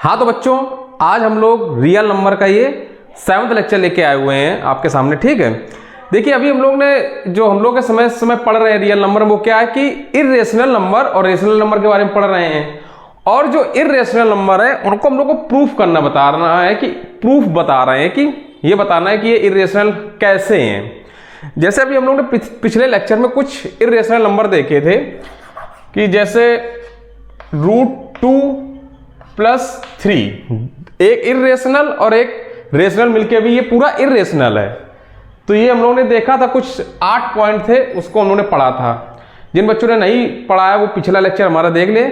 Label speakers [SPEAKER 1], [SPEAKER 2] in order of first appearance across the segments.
[SPEAKER 1] हाँ तो बच्चों, आज हम लोग रियल नंबर का ये 7th लेक्चर लेके आए हुए हैं आपके सामने। ठीक है, देखिए अभी हम लोग ने जो हम लोग के समय पढ़ रहे हैं रियल नंबर, वो क्या है कि इर्रेशनल नंबर और रेशनल नंबर के बारे में पढ़ रहे हैं। और जो इर्रेशनल नंबर है उनको हम लोग को प्रूफ करना बता रहा है कि प्रूफ बता रहे हैं कि ये बताना है कि ये इर्रेशनल कैसे हैं। जैसे अभी हम लोग ने पिछले लेक्चर में कुछ इर्रेशनल नंबर देखे थे कि जैसे √2 + 3, एक इर्रेशनल और एक रेशनल मिलके भी ये पूरा इर्रेशनल है। तो ये हम लोगों ने देखा था, कुछ 8 पॉइंट थे, उसको हम लोगों ने पढ़ा था। जिन बच्चों ने नहीं पढ़ा है वो पिछला लेक्चर हमारा देख ले,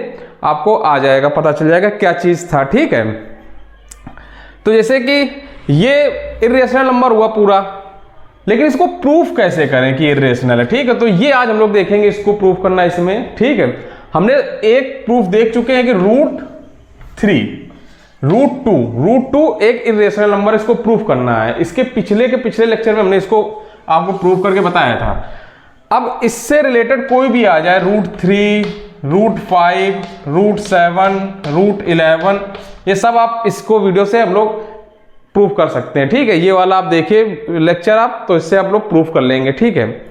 [SPEAKER 1] आपको आ जाएगा, पता चल जाएगा क्या चीज था। ठीक है, तो जैसे कि ये इर्रेशनल नंबर हुआ पूरा, लेकिन इसको प्रूफ कैसे करें कि इर्रेशनल है। ठीक है, तो ये आज हम लोग देखेंगे, इसको प्रूफ करना इसमें। ठीक है, हमने एक प्रूफ देख चुके हैं कि √3, √2 एक इर्रेशनल नंबर, इसको प्रूफ करना है। इसके पिछले लेक्चर में हमने इसको आपको प्रूफ करके बताया था। अब इससे रिलेटेड कोई भी आ जाए, √3, √5, √7, √11, ये सब आप इसको वीडियो से हम लोग प्रूफ कर सकते हैं। ठीक है, ये वाला आप देखिए लेक्चर आप, तो इससे आप लोग प्रूफ कर लेंगे। ठीक है,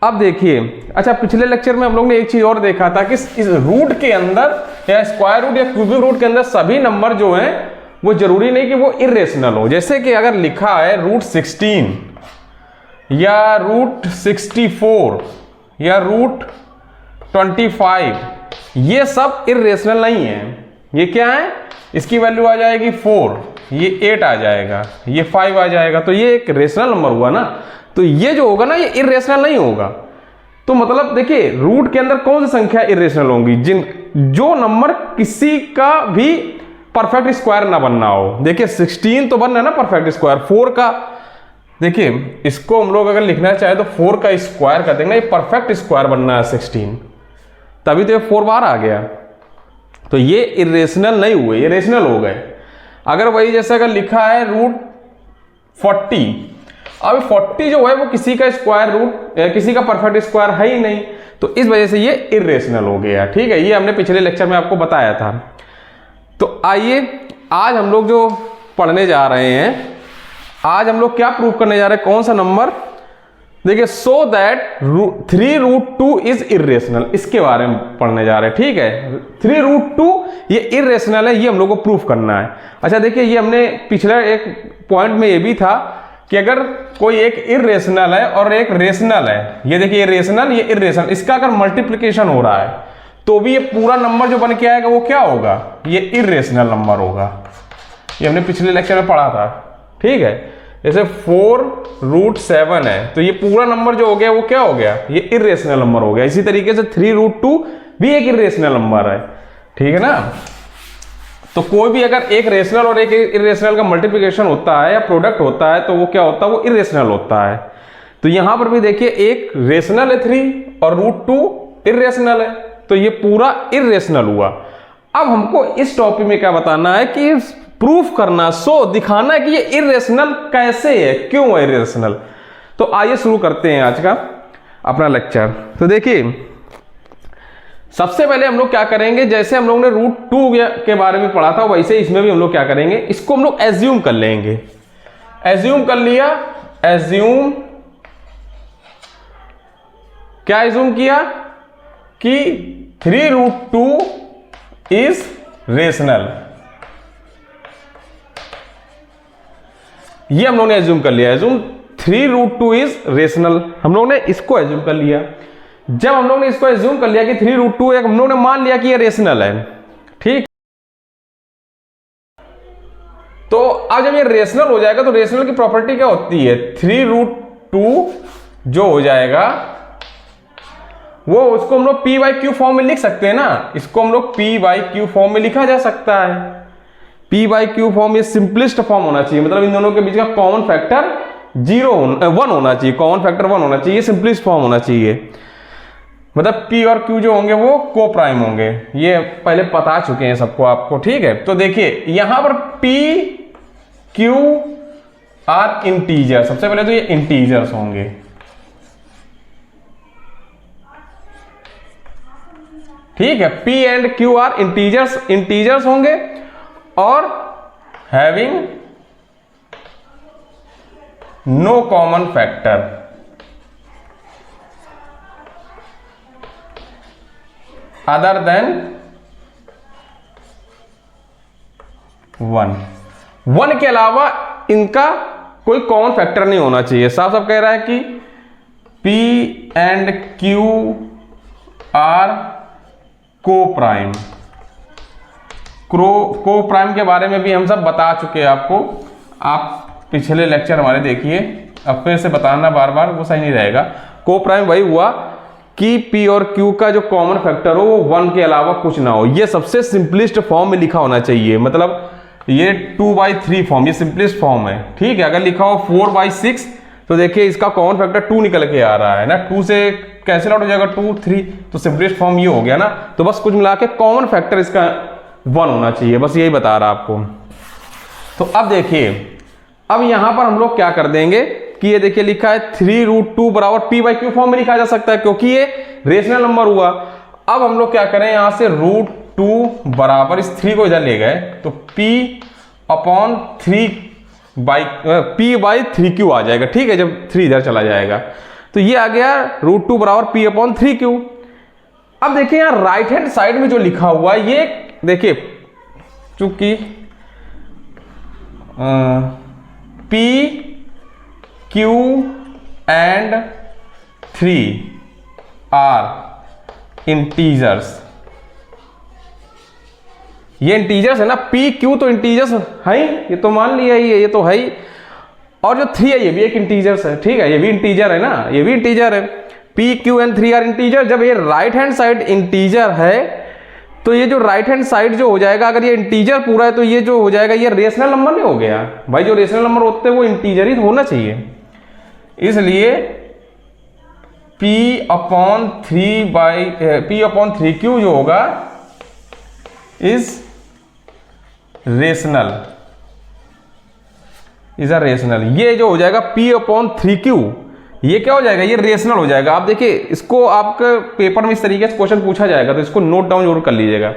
[SPEAKER 1] अब देखिए, अच्छा पिछले लेक्चर में हम लोग ने एक चीज और देखा था कि इस रूट के अंदर या स्क्वायर रूट या क्यूबिक रूट के अंदर सभी नंबर जो हैं वो जरूरी नहीं कि वो इर्रेशनल हो। जैसे कि अगर लिखा है √16 या √64 या √25, ये सब इर्रेशनल नहीं है। ये क्या है, इसकी वैल्यू आ जाएगी 4, ये 8 आ जाएगा, ये 5 आ जाएगा, तो ये एक रेशनल नंबर हुआ ना। तो ये जो होगा ना, ये इर्रेशनल नहीं होगा। तो मतलब देखिए, रूट के अंदर कौन सी संख्या इर्रेशनल होंगी, जो नंबर किसी का भी परफेक्ट स्क्वायर ना बनना हो। देखिए 16 तो बनना है ना परफेक्ट स्क्वायर, 4 का, देखिए इसको हम लोग अगर लिखना चाहे तो 4 का स्क्वायर कर देंगे, ये परफेक्ट स्क्वायर बनना है 16, तभी तो ये 4 बार आ गया। तो ये इर्रेशनल नहीं हुए, ये रेशनल हो गए। अगर वही जैसे अगर लिखा है √40, अब 40 जो है वो किसी का स्क्वायर रूट, किसी का परफेक्ट स्क्वायर है ही नहीं, तो इस वजह से ये इर्रेशनल हो गया। ठीक है, ये हमने पिछले लेक्चर में आपको बताया था। तो आइए आज हम लोग जो पढ़ने जा रहे हैं, आज हम लोग क्या प्रूव करने जा रहे हैं, कौन सा नंबर, देखिए सो दैट 3√2 इज इर्रेशनल, इसके बारे में पढ़ने जा रहे हैं। ठीक है, 3√2 ये इर्रेशनल है, ये हम लोग को प्रूफ करना है। अच्छा देखिए, ये हमने पिछले एक पॉइंट में ये भी था कि अगर कोई एक इर्रेशनल है और एक रेशनल है, ये देखिए रेशनल, ये इर्रेशनल, इसका अगर मल्टीप्लिकेशन हो रहा है तो भी ये पूरा नंबर जो बन के आएगा वो क्या होगा, ये इर्रेशनल नंबर होगा। ये हमने पिछले लेक्चर में पढ़ा था। ठीक है, जैसे 4√7 है, तो ये पूरा नंबर जो हो गया वो क्या हो गया, ये इर्रेशनल नंबर हो गया। इसी तरीके से 3√2 भी एक इर्रेशनल नंबर है। ठीक है ना, तो कोई भी अगर एक रेशनल और एक इर्रेशनल का मल्टीप्लिकेशन होता है या प्रोडक्ट होता है तो वो क्या होता है, वो इर्रेशनल होता है। तो यहां पर भी देखिए, एक रेशनल है 3 और √2 इर्रेशनल है, तो ये पूरा इर्रेशनल हुआ। अब हमको इस टॉपिक में क्या बताना है कि प्रूफ करना, दिखाना है कि ये इर्रेशनल कैसे है, क्यों है इर्रेशनल। तो आइए शुरू करते हैं आज का अपना लेक्चर। तो देखिए सबसे पहले हम लोग क्या करेंगे, जैसे हम लोग ने √2 के बारे में पढ़ा था वैसे इसमें भी हम लोग क्या करेंगे, इसको हम लोग एज्यूम कर लेंगे। एज्यूम कर लिया, एज्यूम क्या एज्यूम किया कि 3√2 इज रेशनल, ये हम लोग ने एज्यूम कर लिया। एज्यूम 3√2 इज रेशनल, हम लोग ने इसको एज्यूम कर लिया। जब हम लोग ने इसको एज्यूम कर लिया कि 3√2 एक, हम लोग ने मान लिया कि ये रेशनल है। ठीक, तो अब जब ये रेशनल हो जाएगा तो रेशनल की प्रॉपर्टी क्या होती है, 3√2 जो हो जाएगा वो, उसको हम लोग p/q फॉर्म में लिख सकते हैं ना, इसको हम लोग p/q फॉर्म में लिखा जा सकता है। p/q फॉर्म ये सिंपलेस्ट फॉर्म होना चाहिए, मतलब इन दोनों के बीच का कॉमन फैक्टर 1 होना चाहिए, कॉमन फैक्टर 1 होना चाहिए, सिंपलेस्ट फॉर्म होना चाहिए। मतलब p और q जो होंगे वो को प्राइम होंगे, ये पहले बता चुके हैं सबको आपको। ठीक है, तो देखिए यहां पर p q आर इंटीजर, सबसे पहले तो ये इंटीजर्स होंगे। ठीक है, P and Q are integers होंगे और having no common factor. Other than 1 के अलावा इनका कोई कॉमन फैक्टर नहीं होना चाहिए। साफ साफ कह रहा है कि P एंड Q आर को प्राइम। को प्राइम के बारे में भी हम सब बता चुके हैं आपको, आप पिछले लेक्चर हमारे देखिए, अब फिर से बताना बार बार वो सही नहीं रहेगा। को प्राइम वही हुआ कि P और Q का जो कॉमन फैक्टर हो वो 1 के अलावा कुछ ना हो। ये सबसे सिंपलेस्ट फॉर्म में लिखा होना चाहिए, मतलब ये 2/3 फॉर्म, ये सिंपलेस्ट फॉर्म है, ठीक है। अगर लिखा हो 4/6 तो देखिए इसका कॉमन फैक्टर 2 निकल के आ रहा है ना, 2 से कैंसिल आउट हो जाएगा 2, 3, तो सिंपलेस्ट फॉर्म ये हो गया ना। तो बस कुछ मिला के कॉमन फैक्टर इसका 1 होना चाहिए, बस यही बता रहा आपको। तो अब देखिए, अब यहां पर हम लोग क्या कर देंगे कि ये देखिए लिखा है 3√2 बराबर P/Q फॉर्म में लिखा जा सकता है क्योंकि ये रेशनल नंबर हुआ। अब हम लोग क्या करें, यहां से √2 बराबर इस 3 को इधर ले गए तो P/3Q आ जाएगा, ठीक है। जब 3 इधर चला जाएगा तो ये आ गया √2 बराबर P/3Q। अब देखिए यहां राइट हैंड साइड में जो लिखा हुआ है ये देखिए, चूंकि P, Q and 3 are integers, ये इंटीजर्स है ना, P, Q तो इंटीजर्स है ही, ये तो मान लिया ही है, ये तो है ही। और जो 3 है ये भी एक इंटीजर्स है, ठीक है, ये भी इंटीजर है ना, ये भी इंटीजर है। P, Q and 3 are integer. जब ये राइट हैंड साइड इंटीजर है तो ये जो राइट हैंड साइड जो हो जाएगा, अगर ये इंटीजर पूरा है तो ये जो हो जाएगा ये रेशनल नंबर नहीं हो गया भाई। जो रेशनल नंबर होते हैं वो इंटीजर ही होना चाहिए, इसलिए P/3Q जो होगा is rational, is a rational. ये जो हो जाएगा P/3Q, ये क्या हो जाएगा, ये रेशनल हो जाएगा। आप देखिए इसको आपके पेपर में इस तरीके से क्वेश्चन पूछा जाएगा तो इसको नोट डाउन जरूर कर लीजिएगा।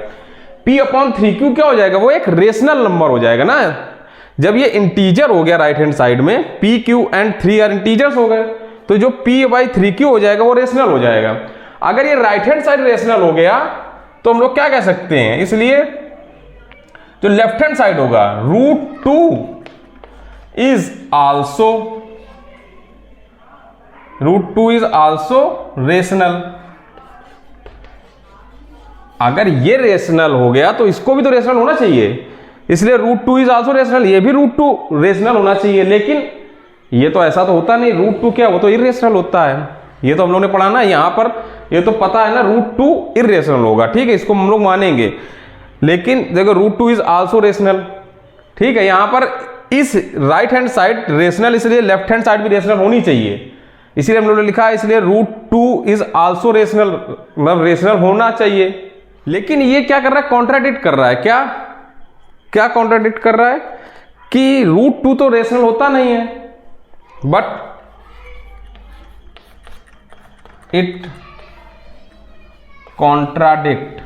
[SPEAKER 1] P/3Q क्या हो जाएगा, वो एक रेशनल नंबर हो जाएगा ना। जब ये इंटीजर हो गया राइट हैंड साइड में, P, Q and 3 are integers हो गए, तो जो P/3Q हो जाएगा वो रेशनल हो जाएगा। अगर ये राइट हैंड साइड रेशनल हो गया तो हम लोग क्या कह सकते हैं, इसलिए जो लेफ्ट हैंड साइड होगा √2 इज आल्सो रेशनल। अगर ये रेशनल हो गया तो इसको भी तो रेशनल होना चाहिए, इसलिए √2 इज आल्सो रेशनल, ये भी √2 रेशनल होना चाहिए। लेकिन ये तो ऐसा तो होता नहीं, √2 क्या, वो तो इरेशनल होता है। ये तो हम लोग ने पढ़ा ना, यहां पर ये तो पता है ना √2 इरेशनल होगा, ठीक है, इसको हम लोग मानेंगे। लेकिन देखो √2 इज आल्सो रेशनल, ठीक है। यहां पर इस राइट हैंड साइड रेशनल, इसलिए लेफ्ट हैंड साइड भी रेशनल होनी चाहिए, इसीलिए हम लोगों ने लिखा है, इसलिए √2 इज आल्सो रेशनल, मतलब रेशनल होना चाहिए। लेकिन ये क्या कर रहा है, कॉन्ट्राडिक्ट कर रहा है। क्या कॉन्ट्राडिक्ट कर रहा है कि √2 तो रेशनल होता नहीं है, बट इट कॉन्ट्राडिक्ट।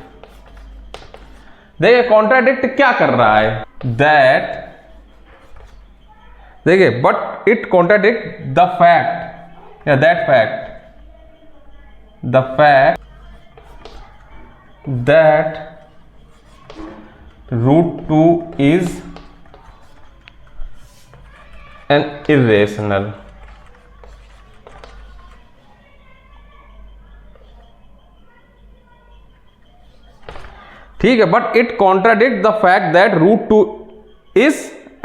[SPEAKER 1] देखिए कॉन्ट्राडिक्ट क्या कर रहा है, दैट, देखिए, but it contradict the fact या that fact, the fact that √2 is an irrational. ठीक है, but it contradict the fact that √2 is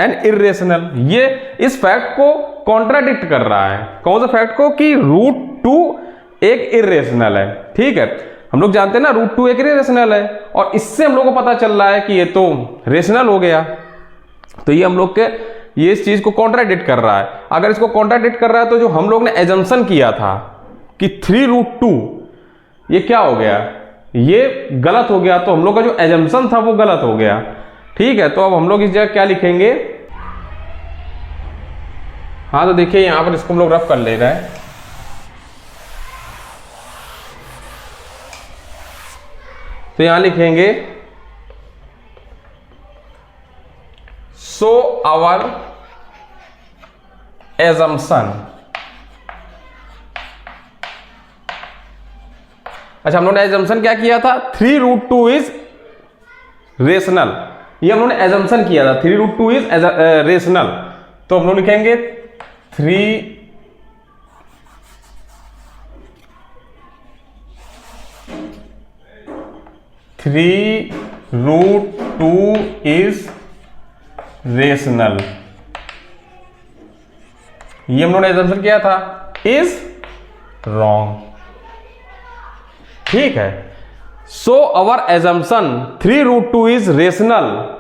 [SPEAKER 1] an irrational. ये इस फैक्ट को कॉन्ट्राडिक्ट कर रहा है। कौन सा फैक्ट को, कि √2 एक इरेशनल है, ठीक है। हम लोग जानते हैं ना √2 एक इरेशनल है, और इससे हम लोग को पता चल रहा है कि ये तो रेशनल हो गया। तो ये हम लोग के ये इस चीज को कॉन्ट्राडिक्ट कर रहा है। अगर इसको कॉन्ट्राडिक्ट कर रहा है तो जो हम लोग ने एजम्पशन किया था कि 3√2, ये क्या हो गया, ये गलत हो गया। तो हम लोग का जो एजम्पशन था वो गलत हो गया, ठीक है। तो अब हम लोग इस जगह क्या लिखेंगे, हाँ तो देखिए यहां पर इसको हम लोग रफ कर ले रहे हैं। तो यहां लिखेंगे सो आवर एजम्पशन, अच्छा हम लोगों ने एजम्पशन क्या किया था, 3√2 इज रेशनल, ये हम लोगों ने एजम्पशन किया था 3√2 इज रेशनल, तो हम लोग लिखेंगे 3√2 इज रेशनल, ये हम लोगों ने एजम्पशन किया था, इज रॉन्ग, ठीक है। So our assumption 3√2 is rational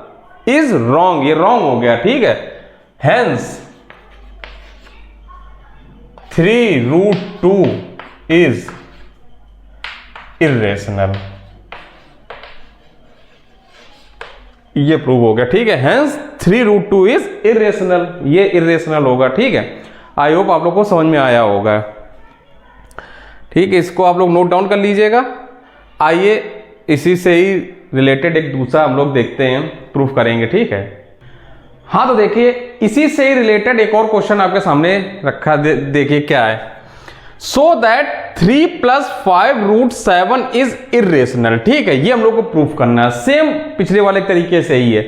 [SPEAKER 1] is wrong, ये रॉन्ग हो गया, ठीक है। हेंस 3√2 इज इर्रेशनल, ये प्रूव हो गया, ठीक है। हेंस 3√2 इज इर्रेशनल, ये इर्रेशनल होगा, ठीक है। आई होप आप लोग को समझ में आया होगा, ठीक है। इसको आप लोग नोट डाउन कर लीजिएगा। आइए इसी से ही रिलेटेड एक दूसरा हम लोग देखते हैं, प्रूफ करेंगे, ठीक है। हाँ तो देखिए इसी से ही रिलेटेड एक और क्वेश्चन आपके सामने रखा, देखिए क्या है। सो दैट 3 + 5√7 इज इर्रेशनल, ठीक है, ये हम लोग को प्रूफ करना है, सेम पिछले वाले तरीके से ही है।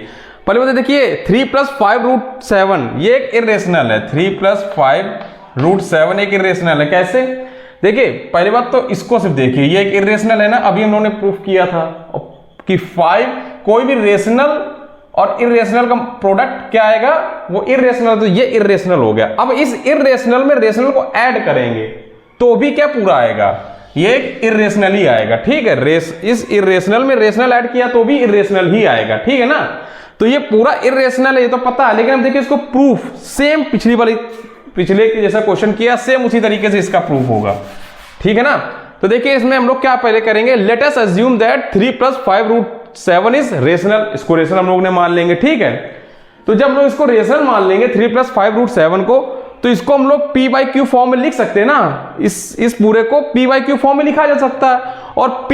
[SPEAKER 1] पहले बताइए, देखिए 3 + 5√7 ये एक इर्रेशनल है, 3 + 5√7 एक इर्रेशनल है, कैसे? देखिए पहली बात तो इसको सिर्फ देखिए, ये एक इर्रेशनल है ना, अभी हम लोगों ने प्रूफ किया था कि 5 कोई भी रेशनल और इर्रेशनल का प्रोडक्ट क्या आएगा, वो इर्रेशनल, तो ये इर्रेशनल हो गया। अब इस इर्रेशनल में रेशनल को ऐड करेंगे तो भी क्या पूरा आएगा, ये एक इर्रेशनल ही आएगा, ठीक है। इस इर्रेशनल में रेशनल ऐड किया तो भी इर्रेशनल ही आएगा, ठीक है ना। तो ये पूरा इर्रेशनल है, ये तो पता है, लेकिन अब देखिए इसको प्रूफ सेम पिछले के जैसा क्वेश्चन किया, सेम उसी तरीके से इसका प्रूफ होगा, ठीक है ना। तो देखिए इसमें हम लोग क्या पहले करेंगे, let us assume that 3 + 5√7 is rational, इसको रेशनल हम लोग ने मान लेंगे, ठीक है। तो जब लोग इसको रेशनल मान लेंगे 3 + 5√7 को, तो इसको हम लोग p/q फॉर्म में लिख सकते हैं ना, इस पूरे को p/q फॉर्म में लिखा जा सकता है। और p,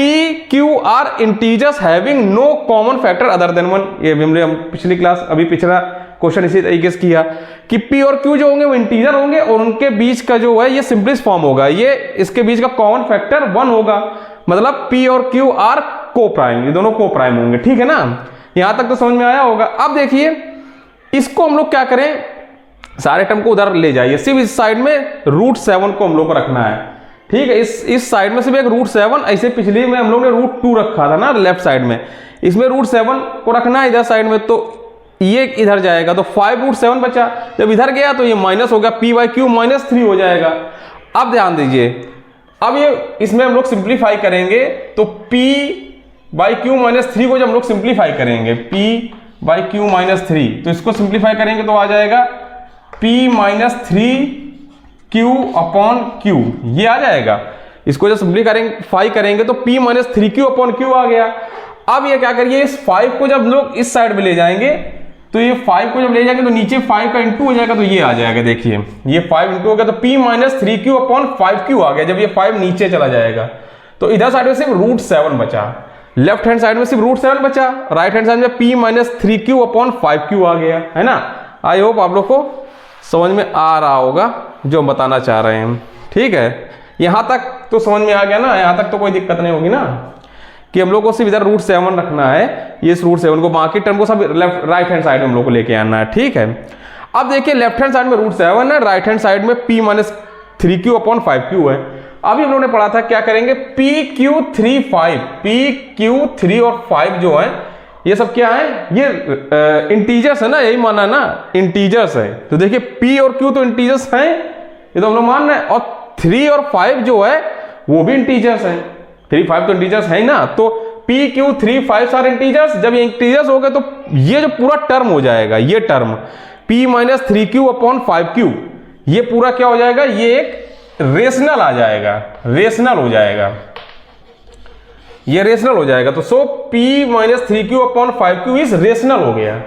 [SPEAKER 1] q are integers having no common factor other than 1, ये हम पिछली क्लास, अभी पिछला क्वेश्चन इसी तरीके से किया कि p और q जो होंगे वो इंटीजर होंगे और उनके बीच का जो है ये सिंपलेस्ट फॉर्म होगा, ये इसके बीच का कॉमन फैक्टर 1 होगा, मतलब p और q आर को प्राइम, ये दोनों को प्राइम होंगे, ठीक है ना। यहां तक तो समझ में आया होगा। अब देखिए इसको हम लोग क्या करें, सारे टर्म को उधर ले जाइए, सिर्फ इस साइड में √7 को हम लोग को रखना है, ठीक है। इस साइड में सिर्फ एक √7, ऐसे पिछले में हम लोग ने √2 रखा था ना लेफ्ट साइड में, इसमें √7 को रखना है इधर साइड में, तो ये इधर जाएगा तो 5√7 बचा, जब इधर गया तो ये माइनस हो गया, p/q -3 हो जाएगा। अब ध्यान दीजिए, अब ये इसमें हम लोग सिंप्लीफाई करेंगे तो p/q -3 को जब हम लोग सिंप्लीफाई करेंगे, p/q -3, तो इसको सिंप्लीफाई करेंगे तो आ जाएगा p -3q/q, ये आ जाएगा। इसको जब सिंप्लीफाई करेंगे तो p -3q/q आ गया। अब ये क्या करिए, इस 5 को जब लोग इस साइड में ले जाएंगे तो ये 5 को जब ले जाएंगे तो नीचे 5 का इंटू हो जाएगा, तो ये आ जाएगा, देखिए ये 5 इंटू हो गया तो p -3q/5q आ गया, जब ये 5 नीचे चला जाएगा। तो इधर साइड में सिर्फ √7 बचा, लेफ्ट हैंड साइड में सिर्फ √7 बचा, राइट हैंड साइड में p -3q/5q आ गया, है ना। आई होप आप लोग को समझ में आ रहा होगा जो हम बताना चाह रहे हैं, ठीक है। यहां तक तो समझ में आ गया ना, यहां तक तो कोई दिक्कत नहीं होगी ना, कि हम लोग को सिर्फ इधर √7 रखना है, ये इस √7 को, बाकी टर्म को सब राइट हैंड साइड में हम लोग को लेके आना है, ठीक है। अब देखिए लेफ्ट हैंड साइड में √7 है, राइट हैंड साइड में p -3q/5q है। अभी हम लोगों ने पढ़ा था क्या करेंगे, pq3 और 5 जो है ये सब क्या है, ये इंटीजर्स है ना, यही माना ना, इंटीजर्स है। तो देखिए p और q तो इंटीजर्स हैं, ये तो हम लोग मान रहे हैं, और 3 और 5 जो है वो भी इंटीजर्स हैं, 3, 5 तो इंटीजर्स है ना। तो p, q, 3, 5 सारे इंटीजर्स, जब ये इंटीजर्स हो गए तो ये जो पूरा टर्म हो जाएगा, ये टर्म p -3q/5q, ये पूरा क्या हो जाएगा, ये एक रेशनल आ जाएगा, रेशनल हो जाएगा, ये रेशनल हो जाएगा। तो सो p -3q/5q इज रेशनल हो गया।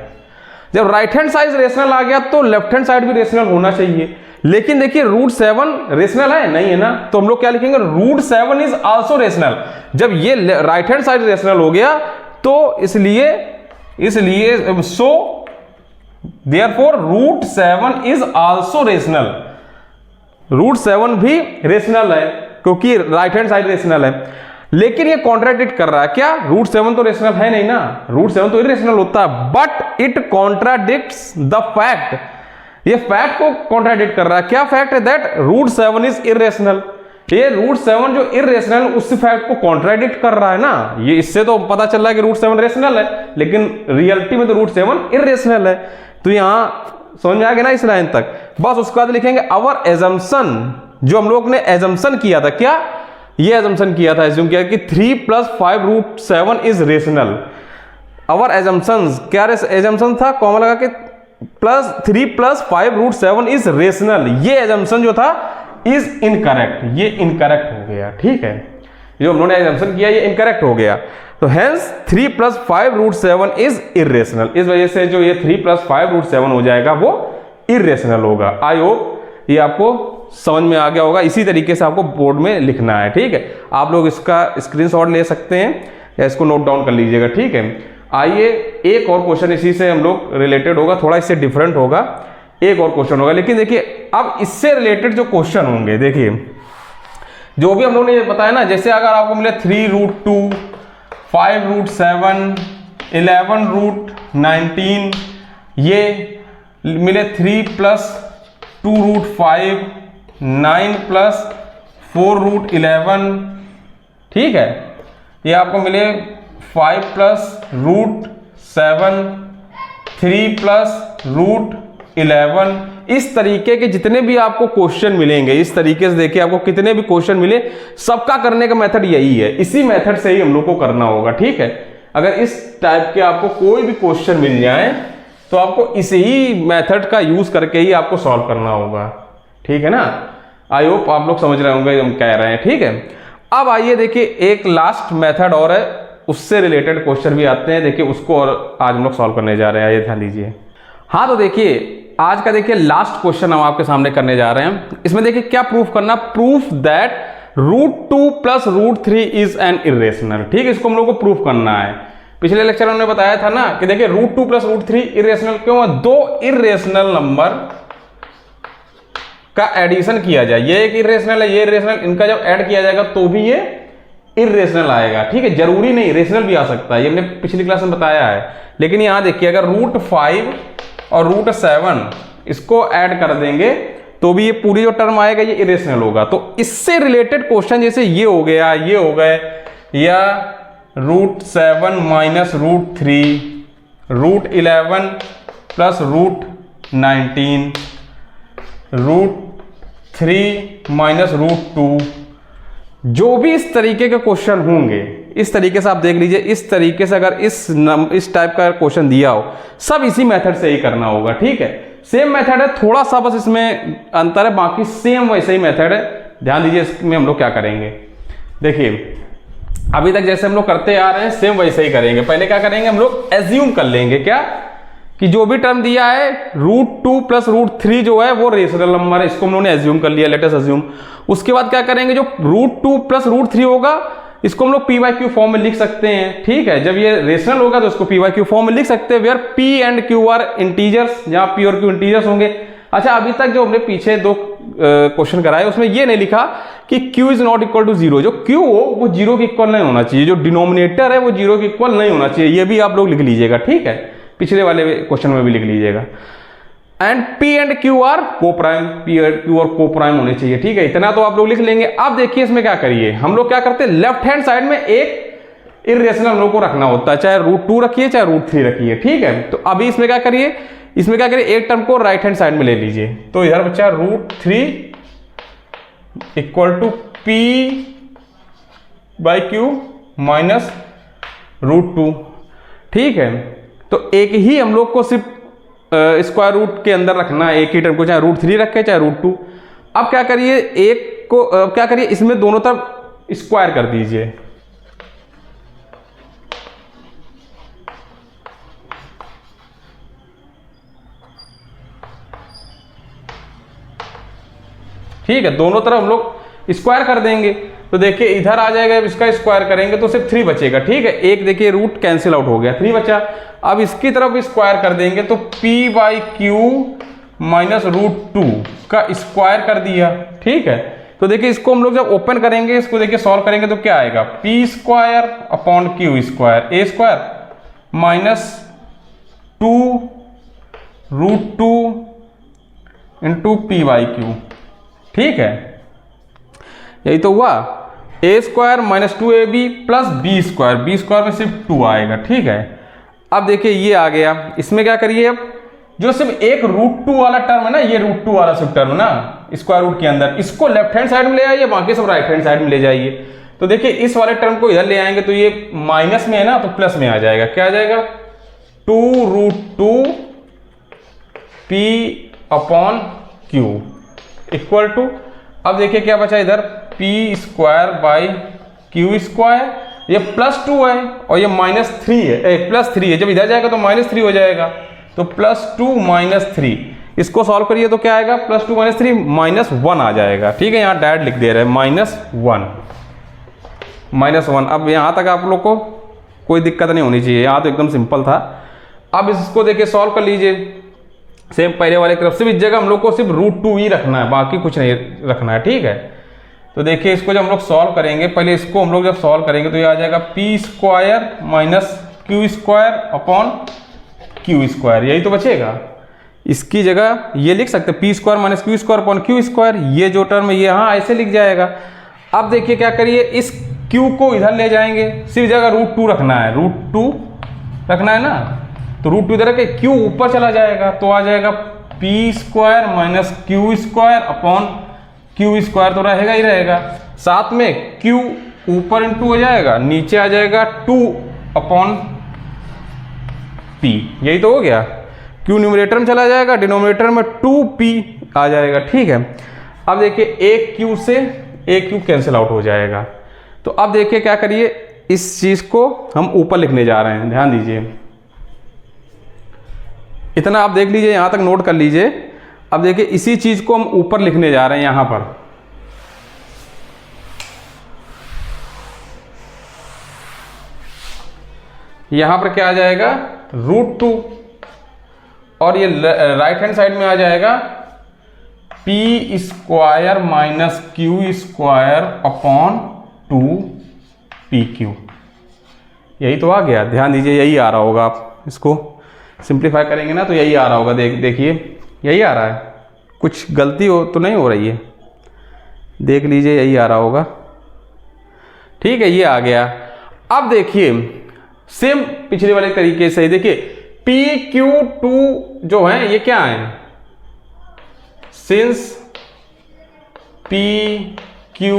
[SPEAKER 1] जब राइट हैंड साइड रेशनल आ गया तो लेफ्ट हैंड साइड भी रेशनल होना चाहिए, लेकिन देखिए √7 रेशनल है नहीं, है ना, तो हम लोग क्या लिखेंगे, √7 इज आल्सो रेशनल। जब ये राइट हैंड साइड रेशनल हो गया तो इसलिए so therefore root 7 is also rational, root 7 भी रेशनल है क्योंकि राइट हैंड साइड रेशनल है। लेकिन ये कॉन्ट्राडिक्ट कर रहा है क्या, रूट 7 तो रेशनल है नहीं ना, रूट 7 तो इरेशनल होता है, but it contradicts the fact, ये फैक्ट को कॉन्ट्राडिक्ट कर रहा है। क्या फैक्ट है, दैट रूट 7 इज इरेशनल, ये रूट 7 जो इरेशनल उस फैक्ट को कॉन्ट्राडिक्ट कर रहा है ना। ये इससे तो पता चल रहा है कि रूट 7 रेशनल है, लेकिन रियलिटी में तो रूट 7 इरेशनल है। तो यहां समझ में आ गया ना इस लाइन तक। बस उसके बाद लिखेंगे अवर एजम्पशन, जो हम लोग ने एजम्पशन किया था, क्या ये एजम्पशन किया था, एज्यूम किया कि 3 + 5 root 7 is rational. Our assumptions, क्या एजम्पशन था, कॉमा लगा के +3 + 5 रूट 7 इज रेशनल, ये एजम्पशन जो था इज इनकरेक्ट, ये इनकरेक्ट हो गया। ठीक है, जो हम लोगों ने एजम्पशन किया ये इनकरेक्ट हो गया। तो हेंस 3 + 5 रूट 7 इज इरेशनल, इस वजह से जो ये 3 + 5 रूट 7 हो जाएगा वो इरेशनल होगा। आई होप ये आपको समझ में आ गया होगा। इसी तरीके से आपको बोर्ड में लिखना है। ठीक है, आप लोग इसका स्क्रीनशॉट ले सकते हैं या इसको नोट डाउन कर लीजिएगा। ठीक है, आइए एक और क्वेश्चन इसी से हम लोग रिलेटेड होगा, थोड़ा इससे डिफरेंट होगा, एक और क्वेश्चन होगा। लेकिन देखिए अब इससे रिलेटेड जो क्वेश्चन होंगे, देखिए जो भी हम लोगों ने बताया ना, जैसे अगर आपको मिले 3 रूट 2, 5 रूट 7, 11 रूट 19, ये मिले 3 + 2 रूट 5, 9 + 4 रूट 11, ठीक है, ये आपको मिले 5 + रूट 7, 3 + रूट 11। इस तरीके के जितने भी आपको क्वेश्चन मिलेंगे, इस तरीके से देखिए आपको कितने भी क्वेश्चन मिले, सबका करने का मेथड यही है, इसी मेथड से ही हम लोग को करना होगा। ठीक है, अगर इस टाइप के आपको कोई भी क्वेश्चन मिल जाए तो आपको इसी मेथड का यूज करके ही आपको सॉल्व करना होगा। ठीक है ना, आई होप आप लोग समझ रहे होंगे हम कह रहे हैं। ठीक है, अब आइए देखिए एक लास्ट मेथड और है, उससे रिलेटेड क्वेश्चन भी आते हैं, देखिए उसको और आज हम लोग सॉल्व करने जा रहे हैं, आइए ध्यान दीजिए। हाँ, तो देखिए आज का देखिए लास्ट क्वेश्चन हम आपके सामने करने जा रहे हैं। इसमें देखिए क्या प्रूफ करना, proof that root 2 + root 3 is an irrational. ठीक है, इसको हम लोग को प्रूफ करना है। पिछले लेक्चर में हमने बताया था ना कि देखिए रूट 2 + रूट 3 इरेशनल क्यों है, दो इरेशनल नंबर का एडिशन किया जाए, ये एक इरेशनल है, ये इरेशनल, इनका जब ऐड किया जाएगा तो भी ये इरेशनल आएगा। ठीक है, जरूरी नहीं रेशनल भी आ सकता है, ये हमने पिछली क्लास में बताया है। लेकिन यहां देखिए अगर रूट 5 और रूट 7 इसको ऐड कर देंगे तो भी ये पूरी जो टर्म आएगा ये इरेशनल होगा। तो इससे रिलेटेड क्वेश्चन जैसे ये हो गया, ये हो गए, या root 7 - root 3, root 11 + root 19, root 3 - root 2, जो भी इस तरीके के क्वेश्चन होंगे, इस तरीके से आप देख लीजिए, इस तरीके से अगर इस टाइप का क्वेश्चन दिया हो, सब इसी मेथड से ही करना होगा। ठीक है, सेम मेथड है, थोड़ा सा बस इसमें अंतर है, बाकी सेम वैसे ही मेथड है। ध्यान दीजिए इसमें हम लोग क्या करेंगे, देखिए अभी तक जैसे हम लोग करते आ रहे हैं सेम वैसे ही करेंगे। पहले क्या करेंगे, हम लोग एज्यूम कर लेंगे क्या कि जो भी टर्म दिया है रूट 2 + रूट 3 जो है वो रेशनल नंबर है, इसको हम लोगों ने एज्यूम कर लिया, लेट अस एज्यूम। उसके बाद क्या करेंगे, जो रूट 2 + रूट 3 होगा इसको हम लोग p/q फॉर्म में लिख सकते हैं। ठीक है, जब ये रेशनल होगा तो इसको p/q फॉर्म में लिख सकते हैं, where p and q are integers, जहां p और q इंटीजर्स होंगे। अच्छा, अभी तक जो हमने पीछे दो क्वेश्चन कराए उसमें ये नहीं लिखा कि q is not equal to 0, जो q हो वो 0 के इक्वल नहीं होना चाहिए, जो डिनोमिनेटर है वो 0 के इक्वल नहीं होना चाहिए, ये भी आप लोग लिख लीजिएगा। ठीक है, पिछले वाले क्वेश्चन में भी लिख लीजिएगा। And p and q are coprime, p और q और को प्राइम होने चाहिए। ठीक है, इतना तो आप लोग लिख लेंगे। अब देखिए इसमें क्या करिए, हम लोग क्या करते हैं, लेफ्ट हैंड साइड में एक इरेशनल हम लोग को रखना होता है, चाहे रूट 2 रखिए चाहे रूट 3 रखिए। ठीक है, तो अभी इसमें क्या करिए, एक टर्म को राइट हैंड साइड में ले लीजिए। तो इधर बच्चा root 3 equal to p/q minus root 2। ठीक है, तो एक ही हम लोग को सिर्फ स्क्वायर रूट के अंदर रखना है, एक ही टर्म को, चाहे रूट 3 रखे चाहे रूट 2। अब क्या करिए, एक को क्या करिए, इसमें दोनों तरफ स्क्वायर कर दीजिए। ठीक है, दोनों तरफ हम लोग स्क्वायर कर देंगे। तो देखिए इधर आ जाएगा, इसका स्क्वायर करेंगे तो सिर्फ 3 बचेगा, ठीक है। एक देखिए रूट कैंसिल आउट हो गया, 3 बचा। अब इसकी तरफ स्क्वायर कर देंगे तो p/q माइनस √2 का स्क्वायर कर दिया, ठीक है। तो देखिए इसको हम लोग जब ओपन करेंगे, इसको देखिए सॉल्व करेंगे तो क्या आएगा, p² / q² a² minus 2√2 into p/q, ठीक है। यही तो हुआ, a² minus 2ab plus b² में सिर्फ 2 आएगा, ठीक है। अब देखिए ये आ गया, इसमें क्या करिए, अब जो सिर्फ एक √2 वाला टर्म है ना, ये √2 वाला सिर्फ टर्म है ना स्क्वायर रूट के अंदर, इसको लेफ्ट हैंड साइड में ले आइए, बाकी सब राइट हैंड साइड में ले जाइए। तो देखिए इस वाले टर्म को इधर ले आएंगे तो ये माइनस में है ना, तो प्लस में आ जाएगा, क्या आ जाएगा 2√2 p/q इक्वल टू, अब देखिए क्या बचा इधर, p² / q², ये +2 है और ये -3 है, +3 है, जब इधर जाएगा तो -3 हो जाएगा, तो +2 - 3, इसको सॉल्व करिए तो क्या आएगा, +2 - 3 -1 आ जाएगा, ठीक है। यहाँ डायरेक्ट लिख दे रहे हैं -1। अब यहाँ तक आप लोग को कोई दिक्कत नहीं होनी चाहिए, यहाँ तो एकदम सिंपल था। अब इसको देखिए सॉल्व कर लीजिए सेम पहले वाले की तरफ, सिर्फ इस जगह हम लोग को सिर्फ √2 ही रखना है, बाकी कुछ नहीं रखना है, ठीक है। तो देखिए इसको जब हम लोग सॉल्व करेंगे, पहले इसको हम लोग जब सॉल्व करेंगे तो ये आ जाएगा p² - q² / q², यही तो बचेगा। इसकी जगह ये लिख सकते हैं p² - q² / q², ये जो टर्म है ये यहाँ ऐसे लिख जाएगा। अब देखिए क्या करिए, इस q को इधर ले जाएंगे, सिर्फ जगह √2 रखना है, √2 रखना है ना, तो √2 इधर के q ऊपर चला जाएगा, तो आ जाएगा p² - q² तो रहेगा ही रहेगा, साथ में q ऊपर इंटू हो जाएगा, नीचे आ जाएगा 2/p, यही तो हो गया। q न्यूमरेटर में चला जाएगा, डिनोमिनेटर में 2p आ जाएगा, ठीक है। अब देखिए एक q से एक q कैंसिल आउट हो जाएगा। तो अब देखिए क्या करिए, इस चीज को हम ऊपर लिखने जा रहे हैं, ध्यान दीजिए, इतना आप देख लीजिए, यहां तक नोट कर लीजिए। अब देखिए इसी चीज को हम ऊपर लिखने जा रहे हैं, यहां पर क्या आ जाएगा, √2, और ये राइट हैंड साइड में आ जाएगा p² - q² / 2pq, यही तो आ गया। ध्यान दीजिए यही आ रहा होगा, आप इसको सिंप्लीफाई करेंगे ना तो यही आ रहा होगा, देखिए यही आ रहा है, कुछ गलती हो तो नहीं हो रही है, देख लीजिए यही आ रहा होगा, ठीक है। ये आ गया। अब देखिए सेम पिछले वाले तरीके से देखिए pq2 जो है ये क्या है, सिंस pq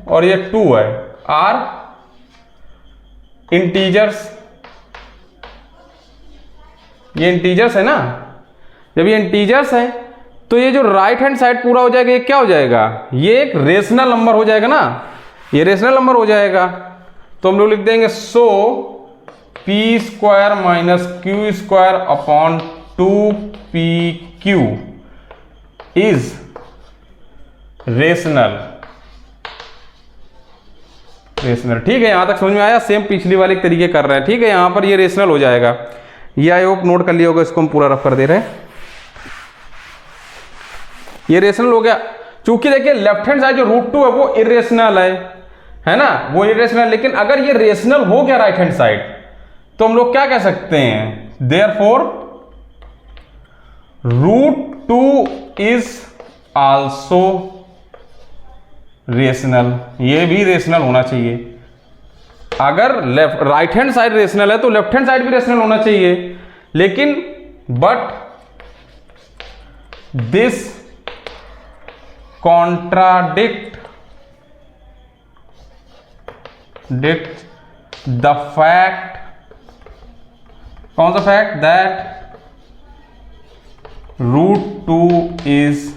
[SPEAKER 1] और ये 2 है आर इंटीजर्स, ये इंटीजर्स है ना, जब ये इंटीजर्स है तो ये जो राइट हैंड साइड पूरा हो जाएगा, ये क्या हो जाएगा, ये एक रेशनल नंबर हो जाएगा ना, ये रेशनल नंबर हो जाएगा। तो हम लोग लिख देंगे सो p² - q² / 2pq is rational, ठीक है। यहां तक समझ में आया, सेम पिछली वाले तरीके कर रहे हैं, ठीक है। यहां पर ये रेशनल हो जाएगा, ये आई होप नोट कर लिया होगा, इसको हम पूरा रफ कर दे रहे हैं, ये रेशनल हो गया। चूंकि देखिए लेफ्ट हैंड साइड जो √2 है वो इरेशनल है ना, वो इरेशनल, लेकिन अगर ये रेशनल हो गया राइट हैंड साइड तो हम लोग क्या कह सकते हैं, देयरफॉर √2 इज आल्सो रेशनल, ये भी रेशनल होना चाहिए। अगर राइट हैंड साइड रेशनल है तो लेफ्ट हैंड साइड भी रेशनल होना चाहिए, लेकिन but this contradict the fact, कौन सा फैक्ट, दैट √2 इज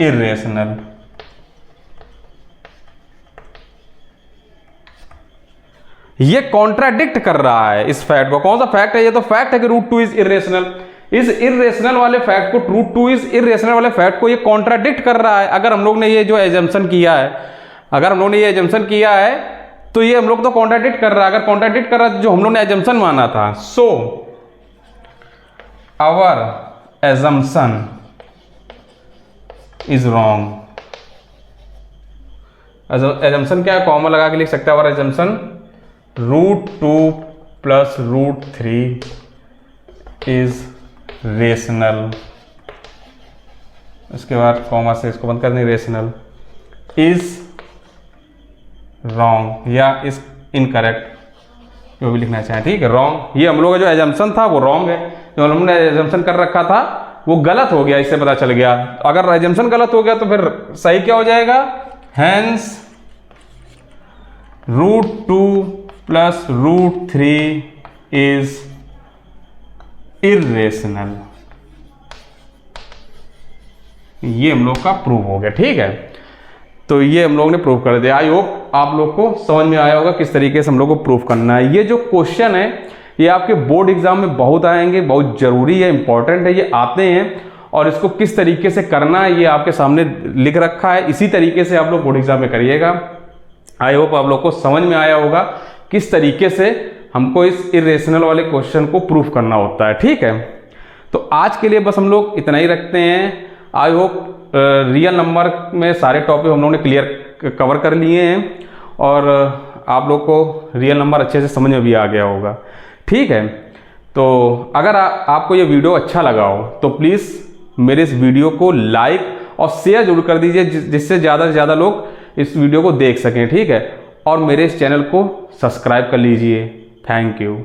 [SPEAKER 1] इरेशनल। ये कॉन्ट्राडिक्ट कर रहा है इस फैक्ट को, कौन सा फैक्ट है, ये तो फैक्ट है कि √2 इज इरेशनल। इस इरेशनल वाले फैक्ट को, √2 इज इरेशनल वाले फैक्ट को ये कॉन्ट्राडिक्ट कर रहा है। अगर हम लोग ने ये जो एजम्पशन किया है, अगर हम लोगों ने ये एजम्पशन किया है तो ये हम लोग तो कॉन्ट्राडिक्ट कर रहा है। अगर कॉन्ट्राडिक्ट कर रहा है जो हम लोग ने एजम्पशन माना था, so our assumption is wrong. Assumption क्या है, कॉमा लगा के लिख सकते हैं, आवर एजम्पशन √2 + √3 इज रेशनल। उसके बाद कॉमा से इसको बंद कर दें, रेशनल इज रॉन्ग या इज इनकरेक्ट, जो भी लिखना चाहें, ठीक है। रॉन्ग, ये हम लोग का जो एजम्पशन था वो रॉन्ग है, जो हम लोग ने एजम्पशन कर रखा था वो गलत हो गया, इससे पता चल गया। अगर एजम्पशन गलत हो गया तो फिर सही क्या हो जाएगा, हैंस √2 + √3 इज इर्रेशनल। ये हम लोग का प्रूव हो गया, ठीक है। तो ये हम लोग ने प्रूव कर दिया। आई होप आप लोग को समझ में आया होगा किस तरीके से हम लोग को प्रूव करना है। ये जो क्वेश्चन है ये आपके बोर्ड एग्जाम में बहुत आएंगे, बहुत जरूरी है, इंपॉर्टेंट है, ये आते हैं और इसको किस तरीके से करना है ये आपके सामने लिख रखा है। इसी तरीके से आप लोग बोर्ड एग्जाम में करिएगा। आई होप आप लोग को समझ में आया होगा किस तरीके से हमको इस इर्रेशनल वाले क्वेश्चन को प्रूव करना होता है, ठीक है। तो आज के लिए बस हम लोग इतना ही रखते हैं। आई होप रियल नंबर में सारे टॉपिक हम लोगों ने क्लियर कवर कर लिए हैं और आप लोग को रियल नंबर अच्छे से समझ में भी आ गया होगा, ठीक है। तो अगर आपको ये वीडियो अच्छा लगा हो तो प्लीज़ मेरे इस वीडियो को लाइक और शेयर जरूर कर दीजिए, जिससे ज़्यादा से ज़्यादा लोग इस वीडियो को देख सकें, ठीक है। और मेरे इस चैनल को सब्सक्राइब कर लीजिए। Thank you.